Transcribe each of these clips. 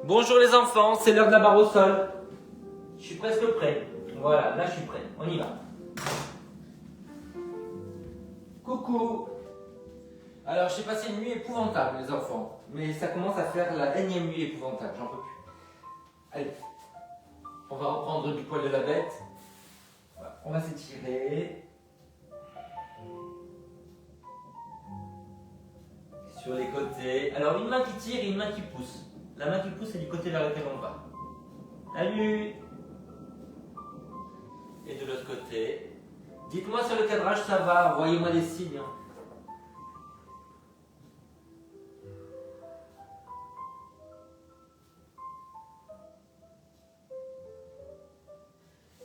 Bonjour les enfants, c'est l'heure de la barre au sol. Je suis presque prêt. Voilà, là je suis prêt. On y va. Coucou. Alors j'ai passé une nuit épouvantable les enfants. Mais ça commence à faire la énième nuit épouvantable, j'en peux plus. Allez, on va reprendre du poil de la bête. Voilà, on va s'étirer. Sur les côtés. Alors une main qui tire et une main qui pousse. La main qui pousse c'est du côté vers lequel on va. Salut. Et de l'autre côté. Dites-moi sur le cadrage ça va, envoyez-moi des signes.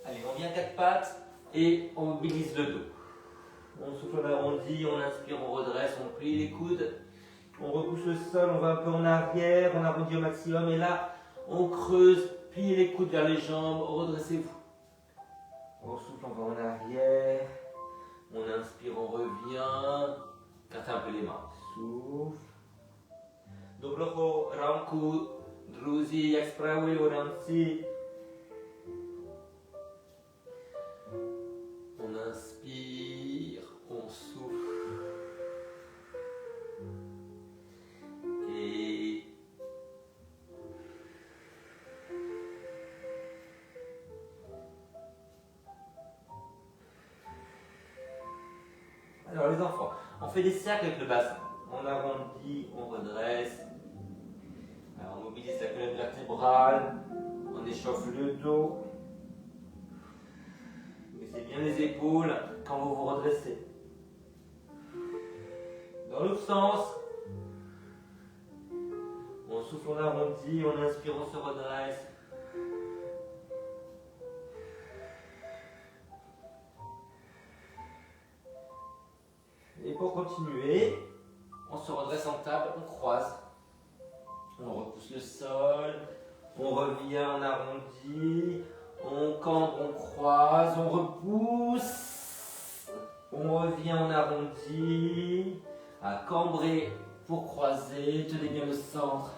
Allez, on vient quatre pattes et on mobilise le dos. On souffle en arrondi, on inspire, on redresse, on plie les coudes. On repousse le sol, on va un peu en arrière, on arrondit au maximum et là, on creuse, pliez les coudes vers les jambes, redressez-vous. On souffle, on va en arrière, on inspire, on revient, carte un peu les mains. Souffle. Dobro ramku, druzi, jak sprawy u ręce. On inspire, on souffle. Et alors les enfants, on fait des cercles avec le bassin. On arrondit, on redresse. Alors on mobilise la colonne vertébrale, on échauffe le dos. Baissez bien les épaules quand vous vous redressez. Dans l'autre sens, on souffle, on arrondit, on inspire, on se redresse. Et pour continuer, on se redresse en table, on croise. On repousse le sol, on revient, on arrondit, on cambre, on croise, on repousse, on revient, on arrondit, à cambrer pour croiser, tenez bien le centre.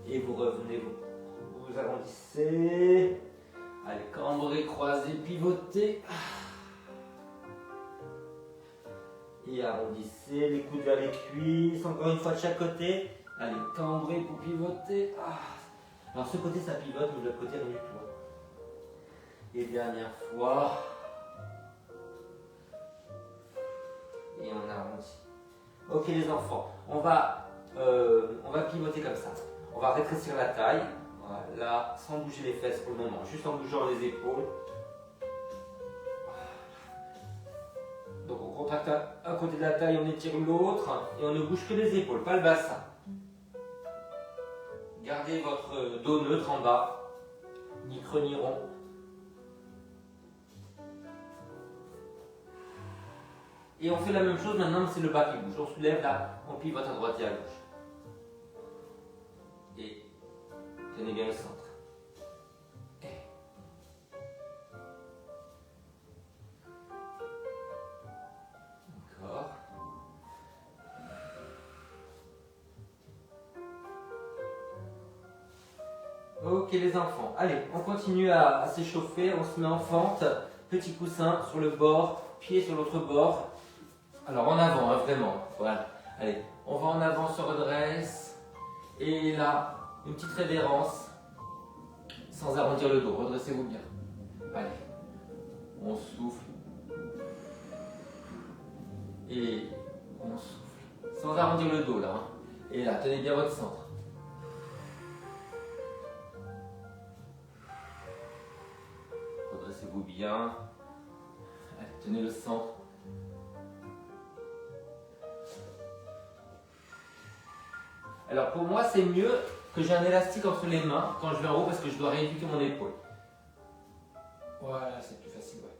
Et vous revenez, vous arrondissez, allez, cambrer, croiser, pivoter. Et arrondissez les coudes vers les cuisses, encore une fois de chaque côté. Allez, cambrer pour pivoter. Alors ce côté ça pivote, mais de l'autre côté rien du tout. Et dernière fois. Et on arrondit. Ok les enfants, on va pivoter comme ça. On va rétrécir la taille. Voilà, sans bouger les fesses pour le moment, juste en bougeant les épaules. Donc on contracte un côté de la taille, on étire l'autre et on ne bouge que les épaules, pas le bassin. Gardez votre dos neutre en bas, ni creux ni rond. Et on fait la même chose maintenant, c'est le bas qui bouge. On soulève là, on pivote à droite et à gauche. Et tenez bien le centre. Ok les enfants, allez, on continue à s'échauffer, on se met en fente, petit coussin sur le bord, pied sur l'autre bord. Alors en avant, hein, vraiment, voilà. Allez, on va en avant, on se redresse. Et là, une petite révérence, sans arrondir le dos, redressez-vous bien. Allez, on souffle. Et on souffle, sans arrondir le dos là. Hein. Et là, tenez bien votre centre. Redressez-vous bien. Allez, tenez le centre. Alors pour moi, c'est mieux que j'ai un élastique entre les mains quand je vais en haut parce que je dois rééduquer mon épaule. Voilà, c'est plus facile, ouais.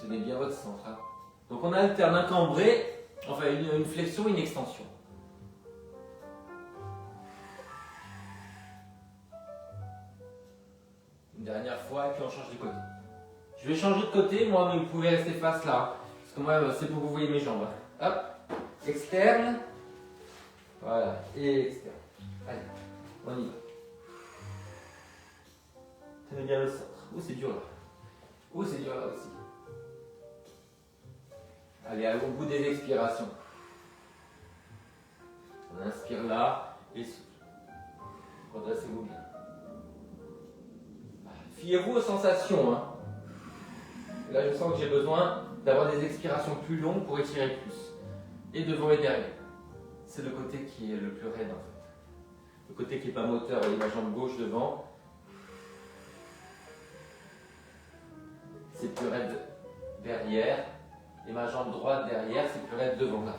Tenez bien votre centre. Hein. Donc on alterne un cambré, enfin une flexion et une extension. Une dernière fois et puis on change de côté. Je Je vais changer de côté, moi, mais vous pouvez rester face là. Parce que moi, c'est pour que vous voyez mes jambes. Hop, externe. Voilà, et externe. Allez, on y va. Tenez bien le centre. Oh, c'est dur là. Oh, c'est dur là aussi. Allez, au bout des expirations. On inspire là et souffle. Redressez-vous bien. Fiez-vous aux sensations. Hein. Là, je sens que j'ai besoin d'avoir des expirations plus longues pour étirer plus. Et devant et derrière. C'est le côté qui est le plus raide en fait. Le côté qui n'est pas moteur, et ma jambe gauche devant. C'est plus raide derrière. Et ma jambe droite derrière, c'est plus raide devant là.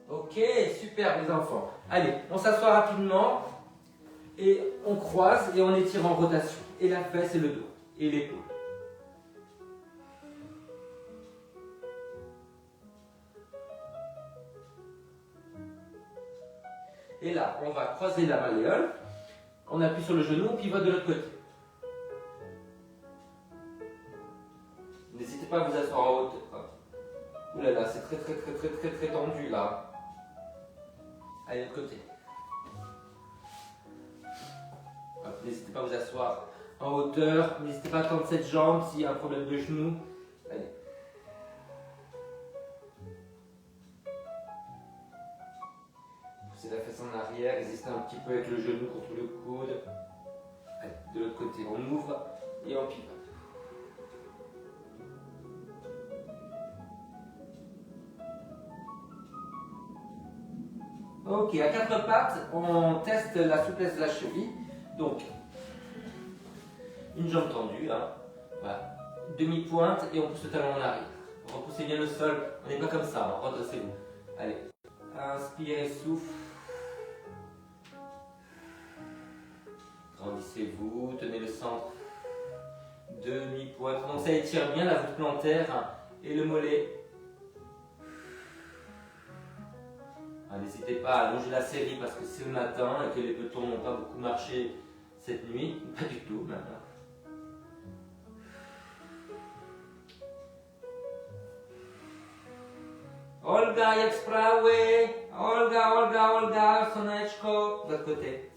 Ok, super les enfants. Allez, on s'assoit rapidement et on croise et on étire en rotation. Et la fesse et le dos et l'épaule. Et là, on va croiser la malléole. On appuie sur le genou, on pivote de l'autre côté. N'hésitez pas à vous asseoir en hauteur. Ouh là là, c'est très tendu là. Allez, de l'autre côté. N'hésitez pas à vous asseoir en hauteur. N'hésitez pas à tendre cette jambe s'il y a un problème de genou. Allez. Poussez la fesse en arrière. Résistez un petit peu avec le genou contre le coude. Allez, de l'autre côté, on ouvre et on pivote. Ok, à quatre pattes, on teste la souplesse de la cheville. Donc, une jambe tendue, hein. Voilà. Demi-pointe et on pousse le talon en arrière. Repoussez bien le sol, on n'est pas comme ça, hein. Redressez-vous. Allez, inspirez, souffle. Grandissez-vous, tenez le centre. Demi-pointe, donc ça étire bien la voûte plantaire et le mollet. N'hésitez pas à allonger la série parce que c'est le matin et que les petons n'ont pas beaucoup marché cette nuit. Pas du tout même. Olga, jak sprawy? Olga, soneczko. De l'autre côté.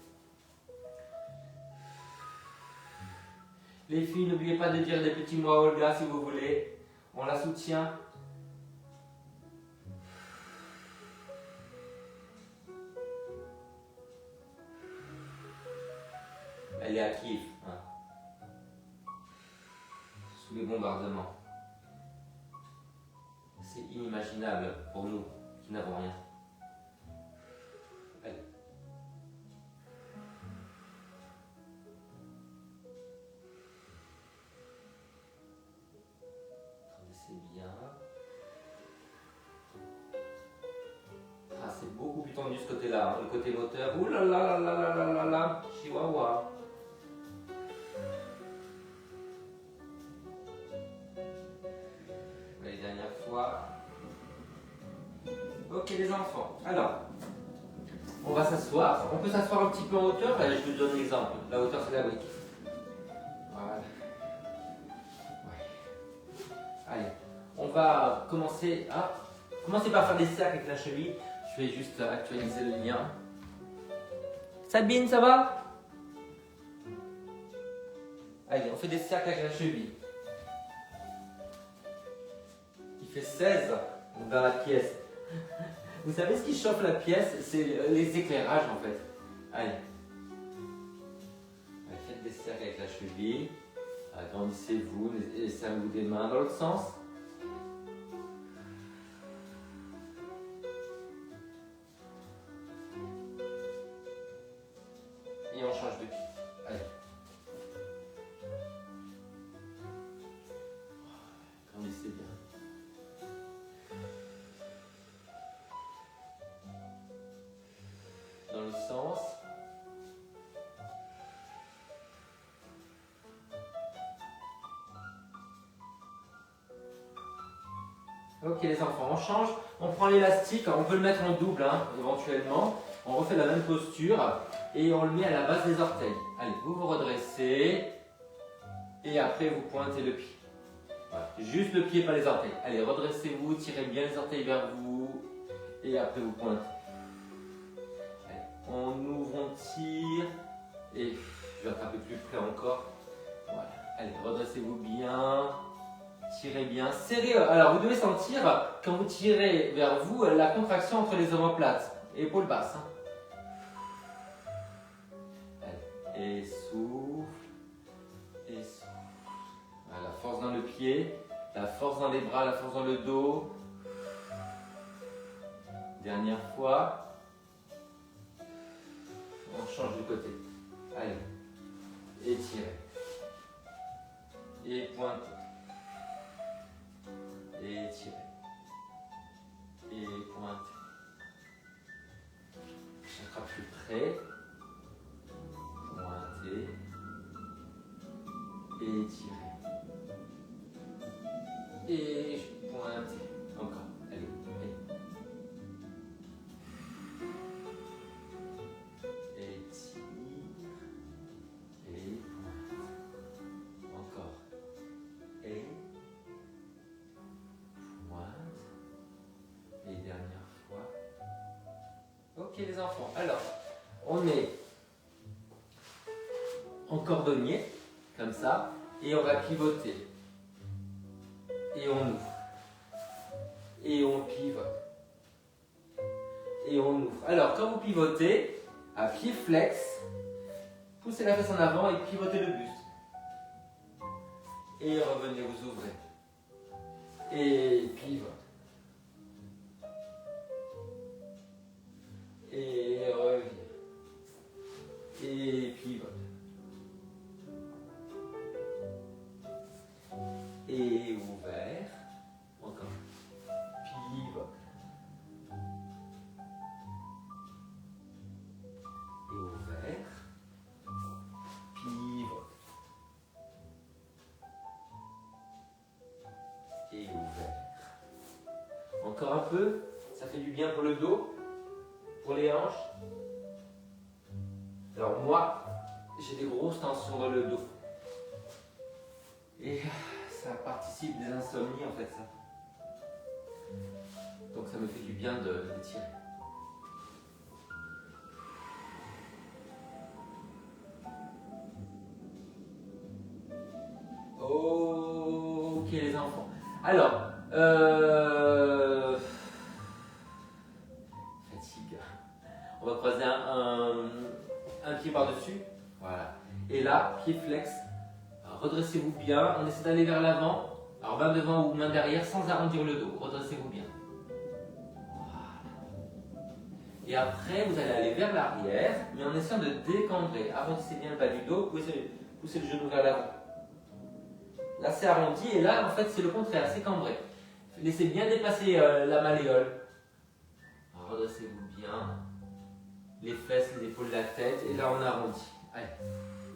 Les filles, n'oubliez pas de dire des petits mots à Olga si vous voulez. On la soutient. Elle est à Kiev, hein. Sous les bombardements. C'est inimaginable pour nous qui n'avons rien. Allez. Grandissez bien. Ah, c'est beaucoup plus tendu ce côté-là, hein, le côté moteur. Ouh là là là là là là là, chihuahua. Ok les enfants, alors on va s'asseoir, on peut s'asseoir un petit peu en hauteur, allez, je vous donne l'exemple, la hauteur c'est la brique. Voilà. Ouais. Allez, on va commencer par faire des cercles avec la cheville, je vais juste actualiser le lien. Sabine, ça va? Allez, on fait des cercles avec la cheville. Il fait 16 dans la pièce. Vous savez ce qui chauffe la pièce? C'est les éclairages en fait. Allez. Faites des cercles avec la cheville. Agrandissez-vous, laissez-vous des mains dans l'autre sens. Et on change de pied. Allez. Agrandissez bien. Dans le sens. Ok les enfants, on change, on prend l'élastique, on peut le mettre en double hein, éventuellement. On refait la même posture et on le met à la base des orteils. Allez, vous vous redressez et après vous pointez le pied. Voilà. Juste le pied, pas les orteils. Allez, redressez-vous, tirez bien les orteils vers vous et après vous pointez. Allez, on ouvre, on tire et je vais attraper plus près encore. Voilà. Allez, redressez-vous bien. Tirez bien, serrez. Alors vous devez sentir, quand vous tirez vers vous, la contraction entre les omoplates. Épaules basses. Hein. Allez, et souffle. Et souffle. Voilà, force dans le pied, la force dans les bras, la force dans le dos. Dernière fois. On change de côté. Allez. Étirez. Et pointez. Et tirez. Et pointez. J'attrape plus près. Pointez. Et tirez. Et pointez. Encore. Allez. Et tire. Et pointe. Encore. Et et dernière fois. Ok les enfants, alors on est en cordonnier, comme ça, et on va pivoter. Et on ouvre. Et on pivote. Et on ouvre. Alors quand vous pivotez, à pied flex, poussez la fesse en avant et pivotez le buste. Et revenez, vous ouvrez. Et pivote. Et revient. Et pivote. Et ouvert. Encore. Pivote. Et ouvert. Pivote. Et ouvert. Encore un peu. Ça fait du bien pour le dos. Pour les hanches. Alors moi, j'ai des grosses tensions dans le dos. Et ça participe des insomnies en fait ça. Donc ça me fait du bien de tirer. Ok les enfants. Alors, fatigue. On va croiser un pied par-dessus. Voilà. Et là, pied flex. Redressez-vous bien. On essaie d'aller vers l'avant. Alors, main devant ou main derrière sans arrondir le dos. Redressez-vous bien. Voilà. Et après, vous allez aller vers l'arrière, mais en essayant de décambrer. Arrondissez bien le bas du dos. Poussez le genou vers l'avant. Là, c'est arrondi. Et là, en fait, c'est le contraire. C'est cambré. Laissez bien dépasser la malléole. Redressez-vous bien. Les fesses, les épaules, la tête. Et là, on arrondit. Allez.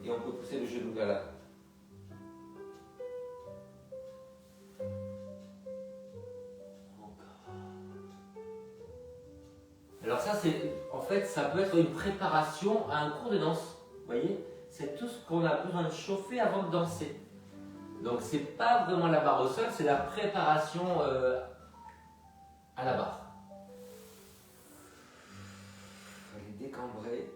Et on peut pousser le genou vers l'avant. Encore. Alors ça, en fait, ça peut être une préparation à un cours de danse. Vous voyez, c'est tout ce qu'on a besoin de chauffer avant de danser. Donc, c'est pas vraiment la barre au sol, c'est la préparation à la barre. Allez, décambrer.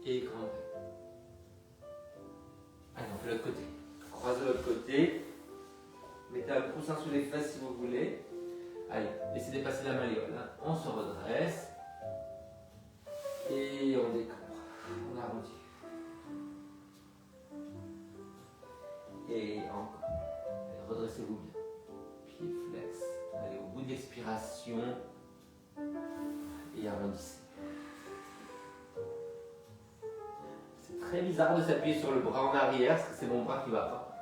Et cambré. Allez, on fait l'autre côté. Croisez l'autre côté. Mettez un coussin sous les fesses si vous voulez. Allez, laissez dépasser la malléole. Hein. On se redresse. Et on décambre. On arrondit. Et encore. Allez, redressez-vous bien. Pied flex. Allez, au bout de l'expiration. Et arrondissez. Très bizarre de s'appuyer sur le bras en arrière, parce que c'est mon bras qui va pas.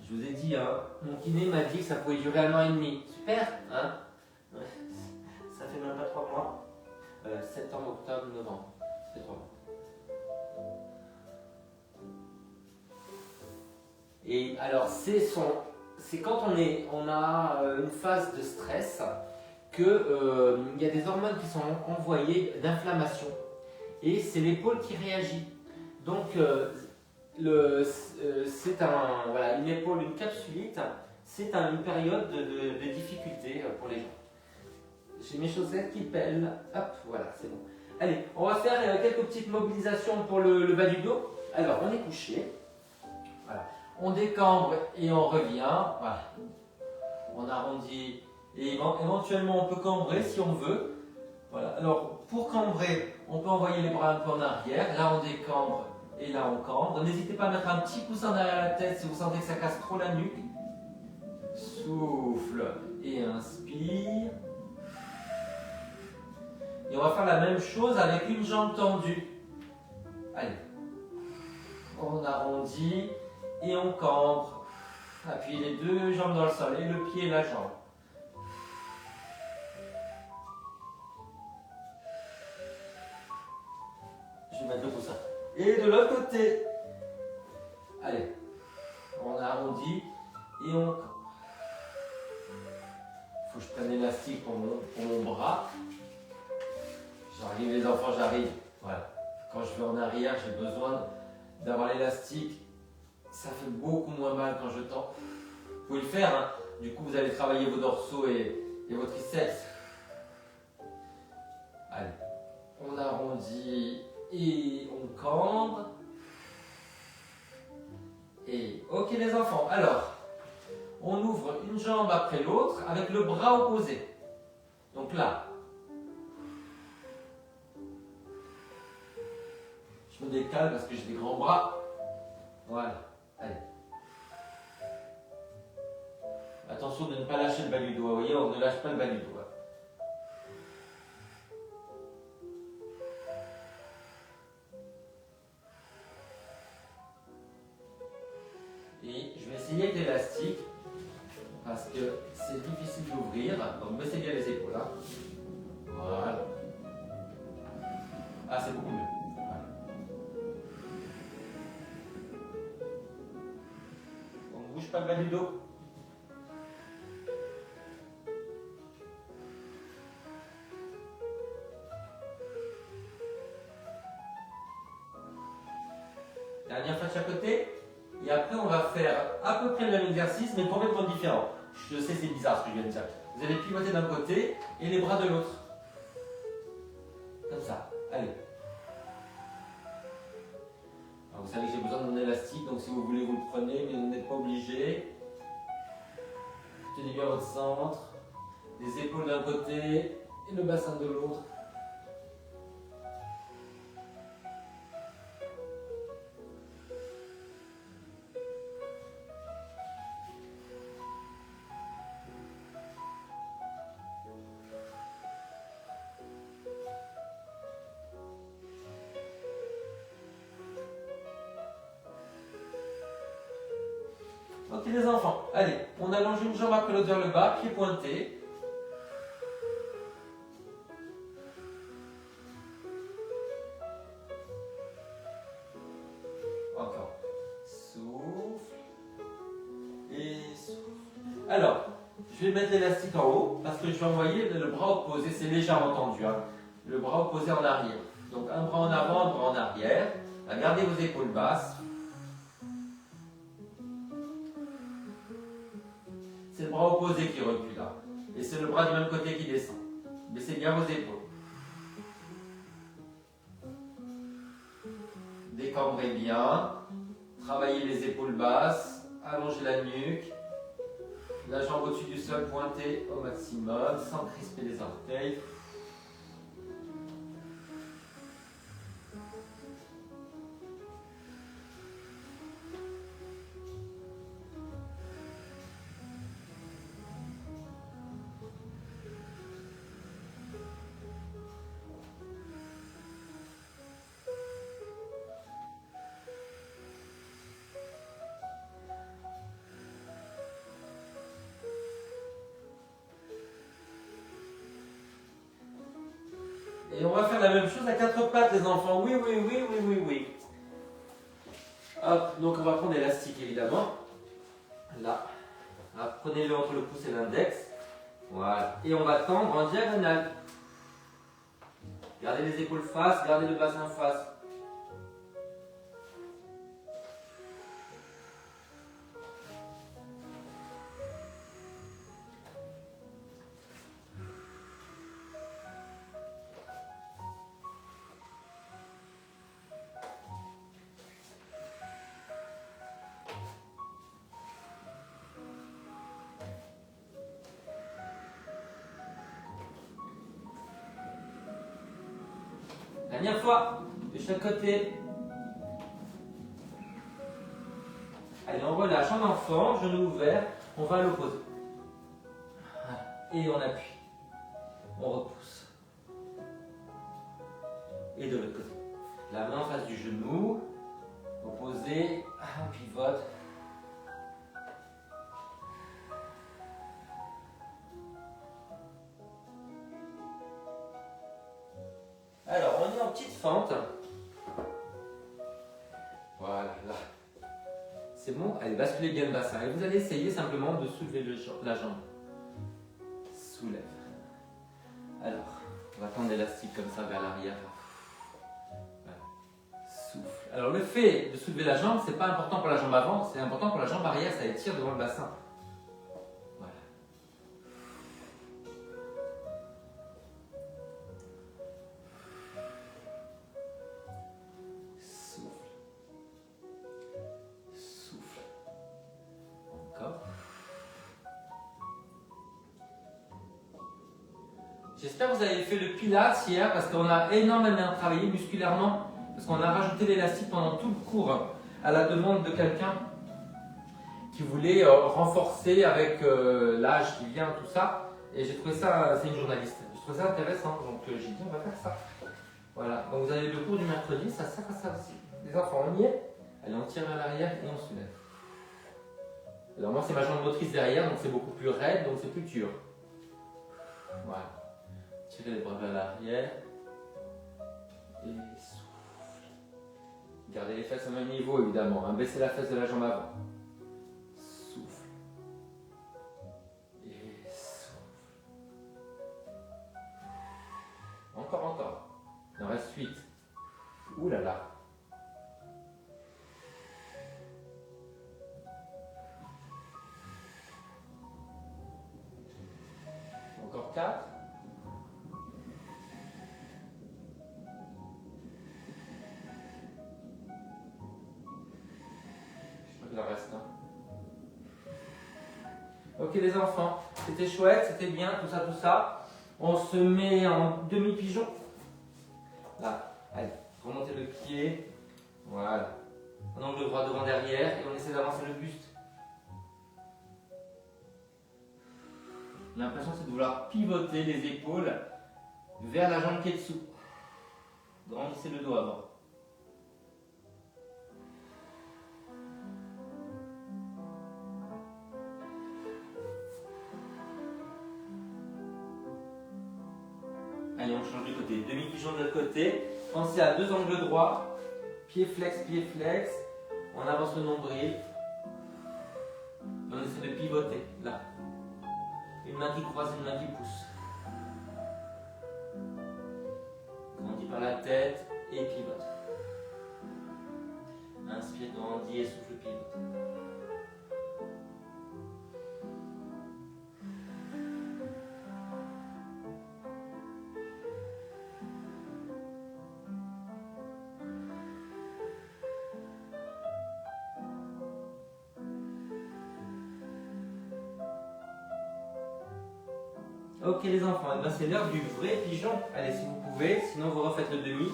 Je vous ai dit, hein, mon kiné m'a dit que ça pouvait durer 1 an et demi. Super, hein? Ouais. Ça fait même pas 3 mois. Septembre, octobre, novembre. Ça fait 3 mois. Et alors, c'est son c'est quand on a une phase de stress qu'il y a des hormones qui sont envoyées d'inflammation et c'est l'épaule qui réagit. Donc voilà, une épaule, une capsulite, c'est une période de difficulté pour les gens. J'ai mes chaussettes qui pèlent, hop, voilà, c'est bon. Allez, on va faire quelques petites mobilisations pour le bas du dos. Alors, on est couché, voilà. On décambre et on revient, voilà. On arrondit et éventuellement on peut cambrer si on veut. Voilà. Alors, pour cambrer, on peut envoyer les bras un peu en arrière. Là, on décambre et là, on cambre. N'hésitez pas à mettre un petit coussin derrière la tête si vous sentez que ça casse trop la nuque. Souffle et inspire. Et on va faire la même chose avec une jambe tendue. Allez. On arrondit et on cambre. Appuyez les deux jambes dans le sol et le pied et la jambe. Je vais mettre le coussin. Et de l'autre côté. Allez. On arrondit et on cambre. Il faut que je prenne l'élastique pour mon bras. J'arrive les enfants, j'arrive. Voilà. Quand je vais en arrière, j'ai besoin d'avoir l'élastique. Ça fait beaucoup moins mal quand je tends. Vous pouvez le faire, hein. Du coup vous allez travailler vos dorsaux et vos triceps. Allez. On arrondit et on cambre. Et ok les enfants, alors on ouvre une jambe après l'autre avec le bras opposé. Donc là. Je me décale parce que j'ai des grands bras. Voilà. Allez. Attention de ne pas lâcher le bas du doigt. Vous voyez, on ne lâche pas le bas du doigt. Et je vais essayer avec l'élastique parce que c'est difficile d'ouvrir. Donc baissez bien les épaules. Hein. Voilà. Ah, c'est beaucoup mieux. On ne bouge pas le bas du dos. Dernière fois de chaque côté. Et après, on va faire à peu près le même exercice, mais complètement différent. Je sais, c'est bizarre ce que je viens de dire. Vous allez pivoter d'un côté et les bras de l'autre. Comme ça. Allez. Alors, vous savez que j'ai besoin de mon élastique, donc si vous voulez, vous le prenez, mais vous n'êtes pas obligé. Tenez bien votre centre. Les épaules d'un côté et le bassin de l'autre. Ok les enfants, allez, on allonge une jambe après l'autre vers le bas, pied pointé. Encore. Souffle. Et souffle. Alors, je vais mettre l'élastique en haut parce que je vais envoyer le bras opposé, c'est légèrement tendu, hein. Le bras opposé en arrière. Donc un bras en avant, un bras en arrière. Gardez vos épaules basses. C'est le bras opposé qui recule là. Et c'est le bras du même côté qui descend. Baissez bien vos épaules. Décambrez bien. Travaillez les épaules basses. Allongez la nuque. La jambe au-dessus du sol pointée au maximum sans crisper les orteils. Et on va faire la même chose à quatre pattes, les enfants. Oui, oui, oui, oui, oui, oui. Hop, donc on va prendre l'élastique, évidemment. Là. Alors, prenez-le entre le pouce et l'index. Voilà. Et on va tendre en diagonale. Gardez les épaules face, gardez le bassin face. Dernière fois, de chaque côté. Allez, on relâche en enfant, genou ouvert, on va à l'opposé. Et on appuie. On repousse. Et de l'autre côté. La main en face du genou, opposé, on pivote. Alors, on est en petite fente. Voilà, là. C'est bon? Allez, basculez bien le bassin. Et vous allez essayer simplement de soulever la jambe. Soulève. Alors, on va tendre l'élastique comme ça vers l'arrière. Voilà. Souffle. Alors, le fait de soulever la jambe, c'est pas important pour la jambe avant, c'est important pour la jambe arrière, ça étire devant le bassin. Voilà. Souffle. Encore. J'espère que vous avez fait le pilates hier parce qu'on a énormément travaillé musculairement parce qu'on a rajouté l'élastique pendant tout le cours à la demande de quelqu'un qui voulait renforcer avec l'âge qui vient, tout ça. Et j'ai trouvé ça, c'est une journaliste, je trouvais ça intéressant, donc j'ai dit on va faire ça. Voilà, donc vous avez le cours du mercredi, ça sert à ça aussi. Les enfants, on y est. Allez, on tire vers l'arrière et on soulève. Alors moi c'est ma jambe motrice derrière, donc c'est beaucoup plus raide, donc c'est plus dur. Voilà. Tirez les bras vers l'arrière. Et souffle. Gardez les fesses au même niveau évidemment, hein. Baissez la fesse de la jambe avant. Souffle. Et souffle. Encore. Il en reste 8. Ouh là là. Encore 4. Je crois qu'il en reste un. Ok les enfants, c'était chouette, c'était bien, tout ça. On se met en demi-pigeon. Là, allez, remontez le pied. Voilà. En angle droit devant derrière et on essaie d'avancer le buste. L'impression c'est de vouloir pivoter les épaules vers la jambe qui est dessous. Grandissez le dos avant. Allez, on change de côté. Demi-pigeon de l'autre côté. Pensez à 2 angles droits. Pied flex, pied flex. On avance le nombril. On essaie de pivoter. Là. Une main qui croise, une main qui pousse. Grandis par la tête et pivote. Inspire, grandis et souffle, pivote. Ok les enfants, et ben c'est l'heure du vrai pigeon. Allez si vous pouvez, sinon vous refaites le demi.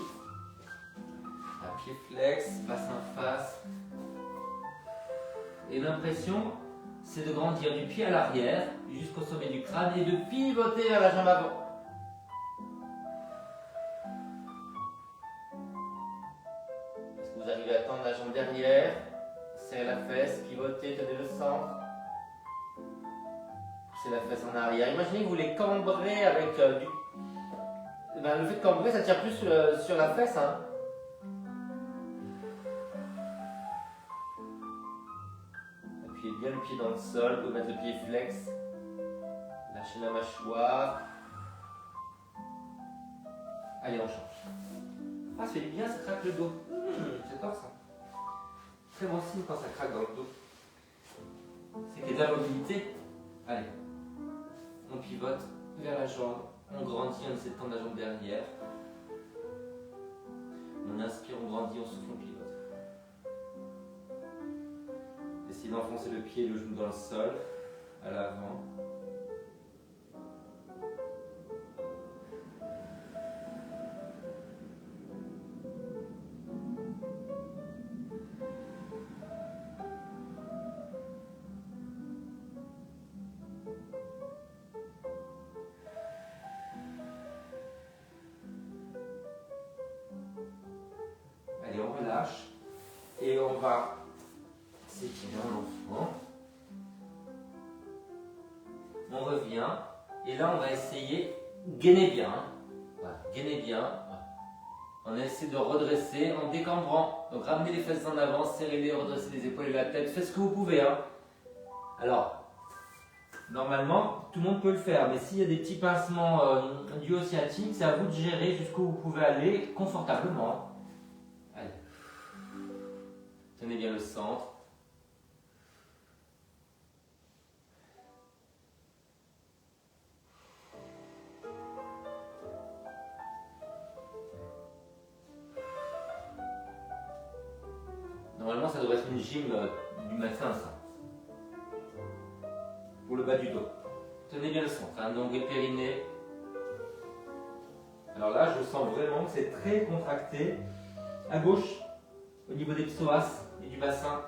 À pied flex, bassin face. Et l'impression, c'est de grandir du pied à l'arrière, jusqu'au sommet du crâne et de pivoter vers la jambe avant. Est-ce que vous arrivez à tendre la jambe derrière, serrer la fesse, pivoter, tenez le centre. Poussez la fesse en arrière. Imaginez que vous les cambrez avec du... Ben, le fait de cambrer, ça tire plus sur la fesse. Hein. Appuyez Mettez bien le pied dans le sol, vous pouvez mettre le pied flex. Lâchez la mâchoire. Allez, on change. Ah, ça fait du bien, ça craque le dos. J'adore ça. Très bon signe quand ça craque dans le dos. C'est qu'il y a de la mobilité. Allez, on pivote vers la jambe. On grandit, on essaie de tendre la jambe derrière. On inspire, on grandit, on souffle, on pivote. Essayez d'enfoncer le pied et le genou dans le sol, à l'avant. Allez, on relâche et on va s'étirer en enfant. On revient et là on va essayer, gainez bien, hein. Voilà, gainez bien. Voilà. On essaie de redresser en décambrant. Donc ramenez les fesses en avant, serrez-les, redressez les épaules et la tête, faites ce que vous pouvez. Hein. Alors, normalement, tout le monde peut le faire, mais s'il y a des petits pincements du haut sciatique, c'est à vous de gérer jusqu'où vous pouvez aller confortablement. Allez. Tenez bien le centre. Normalement, ça devrait être une gym du matin, ça. Pour le bas du dos. Tenez bien le centre, un nombril périnée. Alors là, je sens vraiment que c'est très contracté. À gauche, au niveau des psoas et du bassin.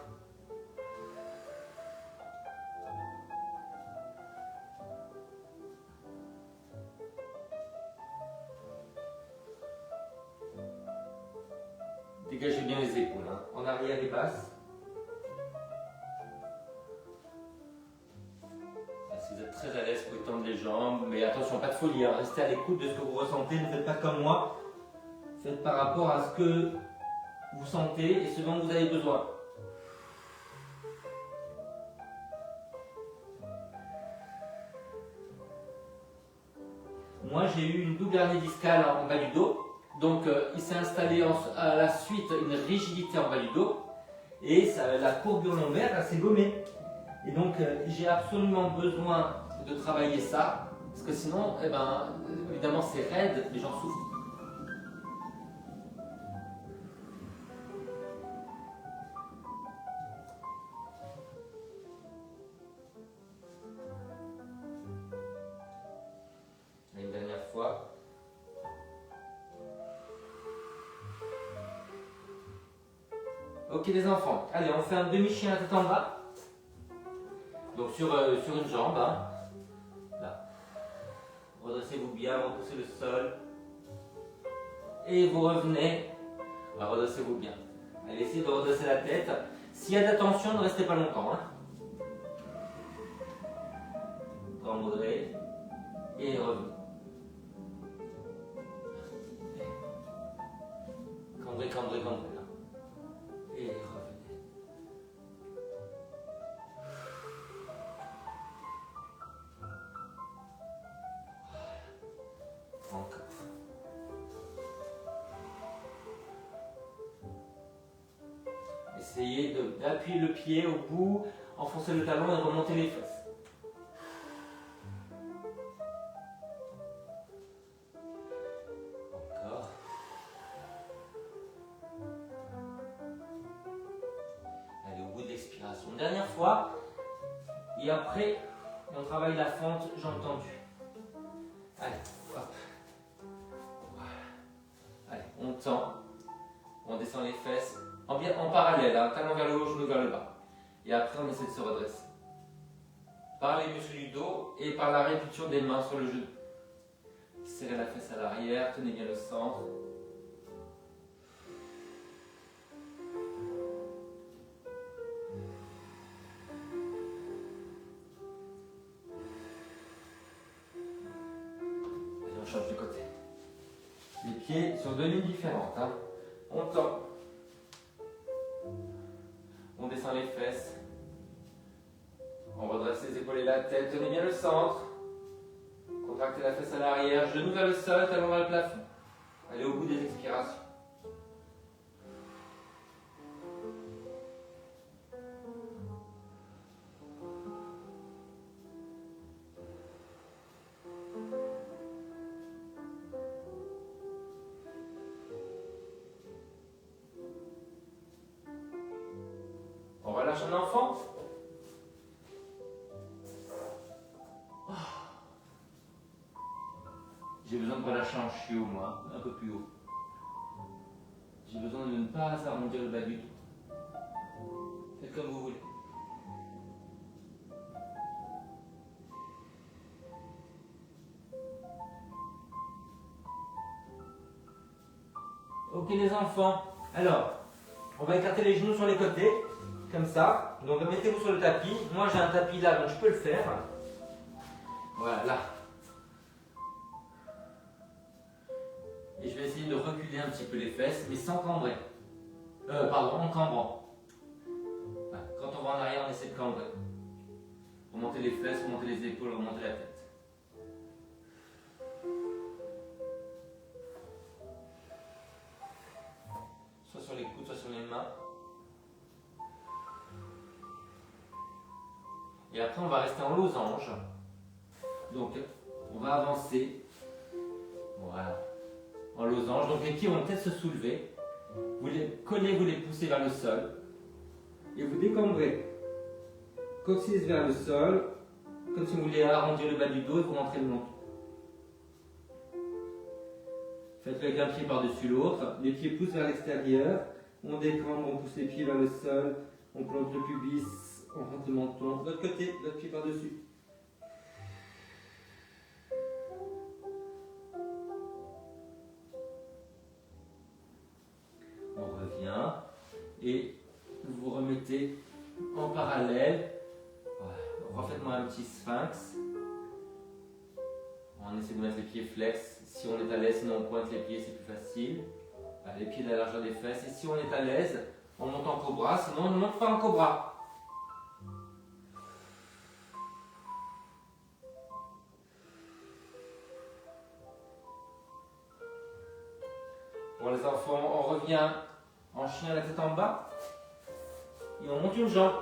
Dégagez bien les épaules, hein. En arrière et basse. Si vous êtes très à l'aise, vous pouvez tendre les jambes, mais attention, pas de folie, hein. Restez à l'écoute de ce que vous ressentez, ne faites pas comme moi. Faites par rapport à ce que vous sentez et ce dont vous avez besoin. Moi, j'ai eu une double hernie discale en bas du dos. Donc, il s'est installé à la suite une rigidité en bas du dos. Et la courbure lombaire, s'est gommée. Et donc, j'ai absolument besoin de travailler ça. Parce que sinon, eh ben, évidemment, c'est raide, les gens souffrent. Une dernière fois. Ok les enfants, allez on fait un demi-chien à tête en bas. Donc sur une jambe. Hein. Là. Redressez-vous bien, repoussez le sol. Et vous revenez. Redressez-vous bien. Allez, essayez de redresser la tête. S'il y a de la tension, ne restez pas longtemps. Hein. Cambrez. Et revenez. Cambrez, cambrez, cambrez. Et revenez. Encore. Essayez d'appuyer le pied au bout, enfoncer le talon et remonter les fesses. Encore. Allez, au bout de l'expiration. Dernière fois. Et après, on travaille la fente, jambes tendues. Allez, hop. Voilà. Allez, on tend. On descend les fesses. En parallèle, hein, talon vers le haut, genou vers le bas. Et après, on essaie de se redresser. Par les muscles du dos et par la répétition des mains sur le genou. Serrez la fesse à l'arrière, tenez bien le centre. Allez, on change de côté. Les pieds sur deux lignes différentes. Hein. On tend. On descend les fesses. On redresse les épaules et la tête, tenez bien le centre. Contractez la fesse à l'arrière, genoux vers le sol, talons vers le plafond. Allez au bout des expirations. On relâche un enfant. J'ai besoin de relâcher un chiot, moi, un peu plus haut. J'ai besoin de ne pas arrondir le bas du dos. Faites comme vous voulez. Ok les enfants, alors, on va écarter les genoux sur les côtés, comme ça. Donc mettez-vous sur le tapis. Moi j'ai un tapis là, donc je peux le faire. Voilà, là. Et je vais essayer de reculer un petit peu les fesses, mais sans cambrer. Pardon, en cambrant. Voilà. Quand on va en arrière, on essaie de cambrer. Remonter les fesses, remonter les épaules, remonter la tête. Soit sur les coudes, soit sur les mains. Et après, on va rester en losange. Donc, on va avancer. Voilà. En losange. Donc, les pieds vont peut-être se soulever. Vous les collez, vous les poussez vers le sol. Et vous décambrez. Coccyx vers le sol. Comme si vous vouliez arrondir le bas du dos et vous rentrez le menton. Faites-le avec un pied par-dessus l'autre. Les pieds poussent vers l'extérieur. On décambre, on pousse les pieds vers le sol. On plante le pubis. On rentre le menton. De l'autre côté, l'autre pied par-dessus. On revient. Et vous vous remettez en parallèle. Voilà. Refaites-moi un petit sphinx. On essaie de mettre les pieds flex. Si on est à l'aise, sinon on pointe les pieds, c'est plus facile. Voilà, les pieds de la largeur des fesses. Et si on est à l'aise, on monte en cobra. Sinon, on ne monte pas en cobra. Pour les enfants, on revient en chien la tête en bas. Et on monte une jambe.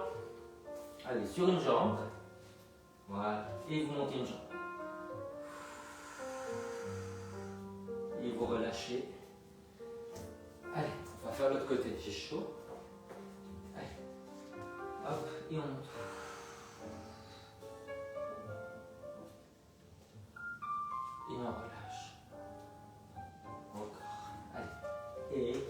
Allez, sur une jambe. Voilà. Et vous montez une jambe. Et vous relâchez. Allez, on va faire l'autre côté. J'ai chaud. Allez. Hop, et on monte. Et on relâche. Encore. Allez. Et.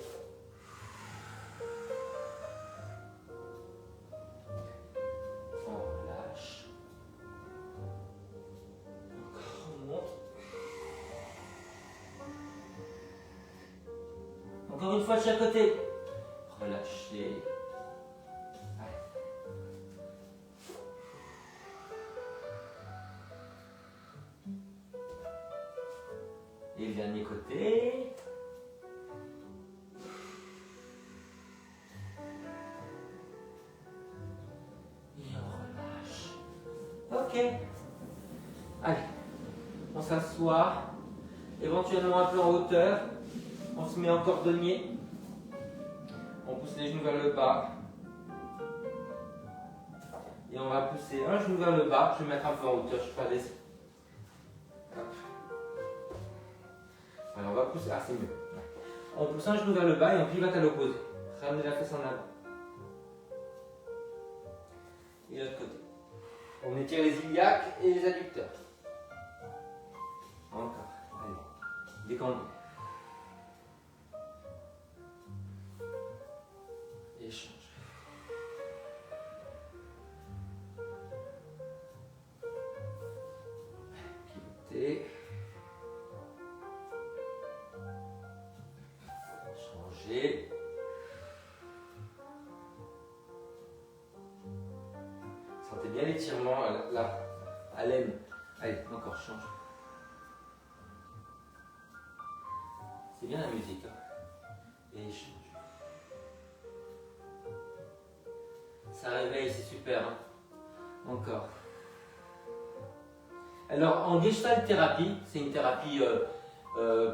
On relâche. Encore, on monte. Encore une fois de chaque côté. Relâchez. Allez. Et le dernier côté. Et on relâche. Ok. Allez. On s'assoit. Éventuellement un peu en hauteur. On se met en cordonnier. On pousse les genoux vers le bas. Et on va pousser un genou vers le bas. Je vais mettre un peu en hauteur, je ne suis pas laissé. Voilà, on va pousser. Ah, c'est mieux. On pousse un genou vers le bas et on pivote à l'opposé. Ramenez la fesse en avant. Et l'autre côté. On étire les iliaques et les adducteurs. Encore. Allez. Décambrez. Échange. Pivotez. Changer. Sentez bien l'étirement là, à l'aine. Allez, encore, change. C'est bien la musique. Hein. Et échange. Ça réveille, c'est super. Hein. Encore. Alors, en Gestalt thérapie, c'est une thérapie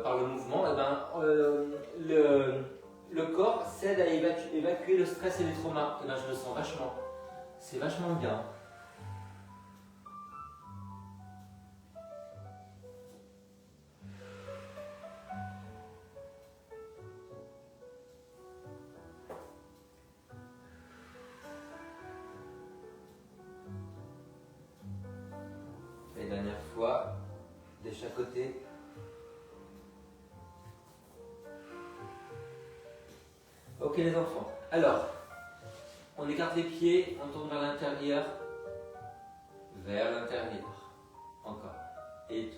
par le mouvement, eh ben, le corps s'aide à évacuer le stress et les traumas. Et ben, je le sens vachement. C'est vachement bien. Et dernière fois, de chaque côté. Ok les enfants. Alors, on écarte les pieds, on tourne vers l'intérieur. Vers l'intérieur. Encore. Et tout.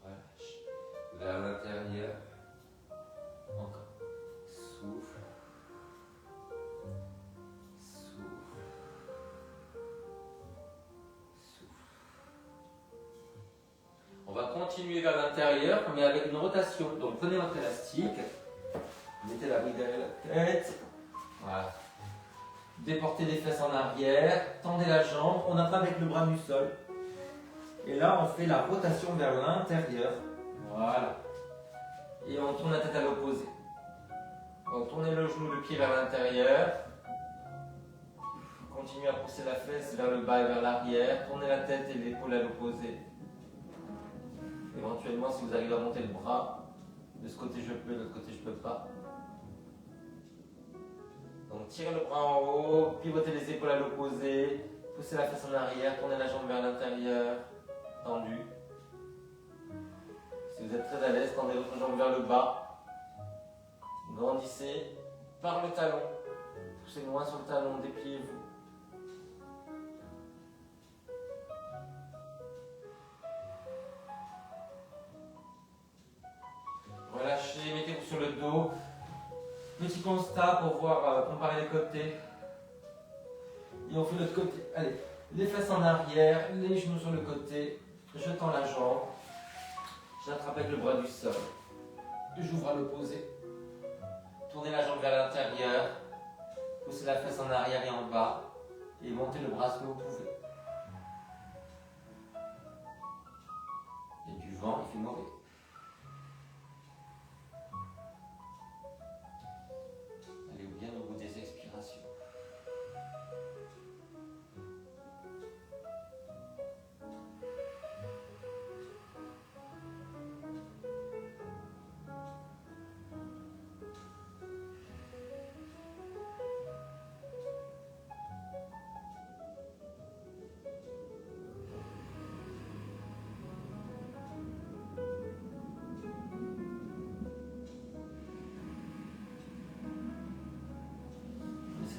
Relâche. Vers l'intérieur. Encore. Souffle. Souffle. Souffle. On va continuer vers l'intérieur, mais avec une rotation. Donc prenez votre élastique. Mettez la bride derrière la tête. Voilà. Déportez les fesses en arrière. Tendez la jambe. On attrape avec le bras du sol. Et là, on fait la rotation vers l'intérieur. Voilà. Et on tourne la tête à l'opposé. Donc tournez le genou, le pied vers l'intérieur. Continuez à pousser la fesse vers le bas et vers l'arrière. Tournez la tête et l'épaule à l'opposé. Éventuellement, si vous arrivez à monter le bras, de ce côté je peux, de l'autre côté je peux pas. Donc tirez le bras en haut, pivotez les épaules à l'opposé, poussez la fesse en arrière, tournez la jambe vers l'intérieur, tendu. Si vous êtes très à l'aise, tendez votre jambe vers le bas. Grandissez par le talon. Poussez loin sur le talon, dépliez-vous. Relâchez, mettez-vous sur le dos. Petit constat pour voir, comparer les côtés. Et on fait l'autre côté. Allez, les fesses en arrière, les genoux sur le côté. Je tends la jambe. J'attrape avec le bras du sol. J'ouvre à l'opposé. Tournez la jambe vers l'intérieur. Poussez la fesse en arrière et en bas. Et montez le bras ce que vous pouvez. Et du vent, il fait mauvais. Allez bien au bout des expirations.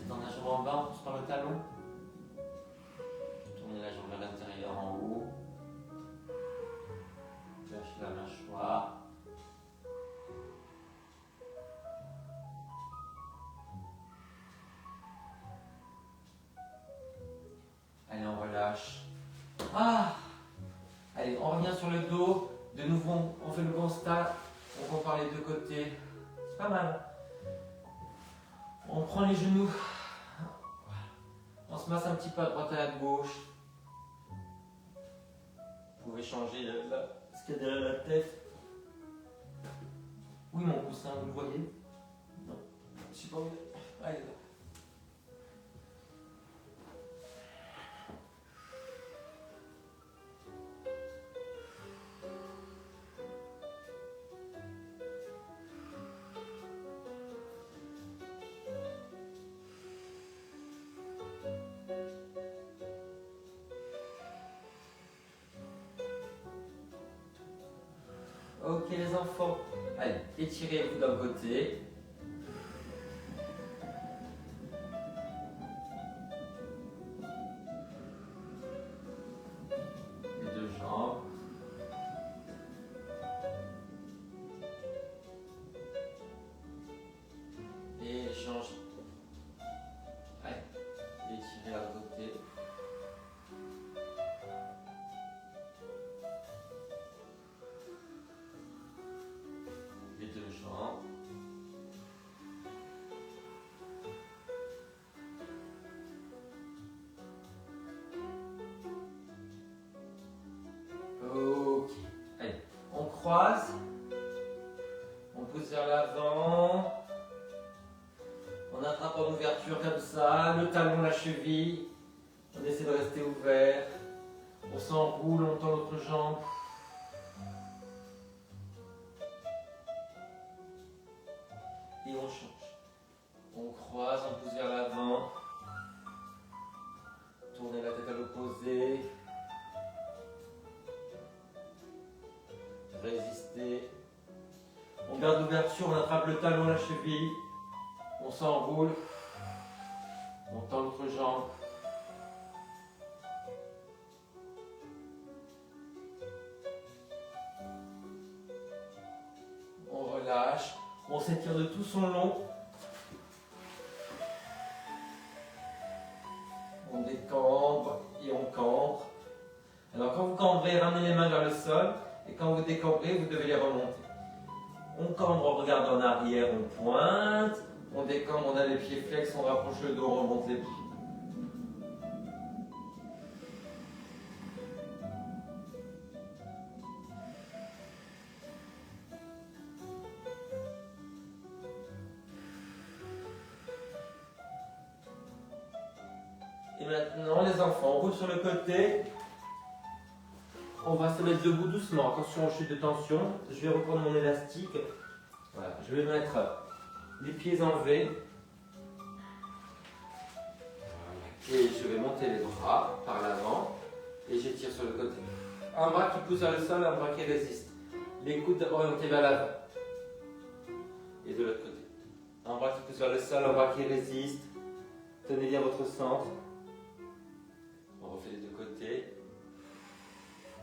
Dans la jambe en bas, on pousse par le talon. Tournez la jambe vers l'intérieur en haut. Lâchez la mâchoire. Allez, on relâche. Ah! Allez, on revient sur le dos. De nouveau, on fait le constat. On compare les deux côtés. C'est pas mal. On prend les genoux. On se masse un petit peu à droite et à gauche. Vous pouvez changer ce qu'il y a derrière la tête. Oui, mon coussin, vous le voyez? Non. Je suis pas envie. Allez, là. Ok les enfants, allez, étirez-vous d'un côté. Les deux jambes. Et échange. Allez, étirez à l'autre côté. Les deux jambes. pousse vers l'avant. On attrape en ouverture comme ça, le talon, la cheville. On essaie de rester ouvert. On s'enroule, on tend l'autre jambe. Et on change. On croise, on pousse vers l'avant. Tournez la tête à l'opposé. Résister. On garde l'ouverture, on attrape le talon, la cheville. On s'enroule. On tend l'autre jambe. On relâche. On s'étire de tout son long. On décambre et on cambre. Alors quand vous cambrez, ramenez les mains vers le sol. Et quand vous décambrez, vous devez les remonter. On cambre, on regarde en arrière, on pointe. On décambre, on a les pieds flex, on rapproche le dos, on remonte les pieds. Et maintenant, les enfants, on roule sur le côté. On va se mettre debout doucement. Attention aux chutes de tension. Je vais reprendre mon élastique. Voilà, je vais mettre les pieds en V. Et je vais monter les bras par l'avant. Et j'étire sur le côté. Un bras qui pousse vers le sol, un bras qui résiste. Les coudes orientés vers l'avant. Et de l'autre côté. Un bras qui pousse vers le sol, un bras qui résiste. Tenez bien votre centre. On refait les deux côtés.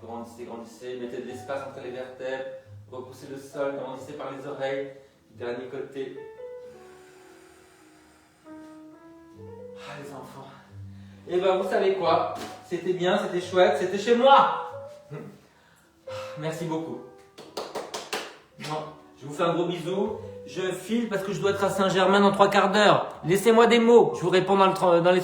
Grandissez, grandissez. Mettez de l'espace entre les vertèbres. Repoussez le sol, grandissez par les oreilles. Dernier côté. Ah les enfants. Et ben vous savez quoi? C'était bien, c'était chouette, c'était chez moi. Merci beaucoup. Je vous fais un gros bisou. Je file parce que je dois être à Saint-Germain dans 3 quarts d'heure. Laissez-moi des mots. Je vous réponds dans les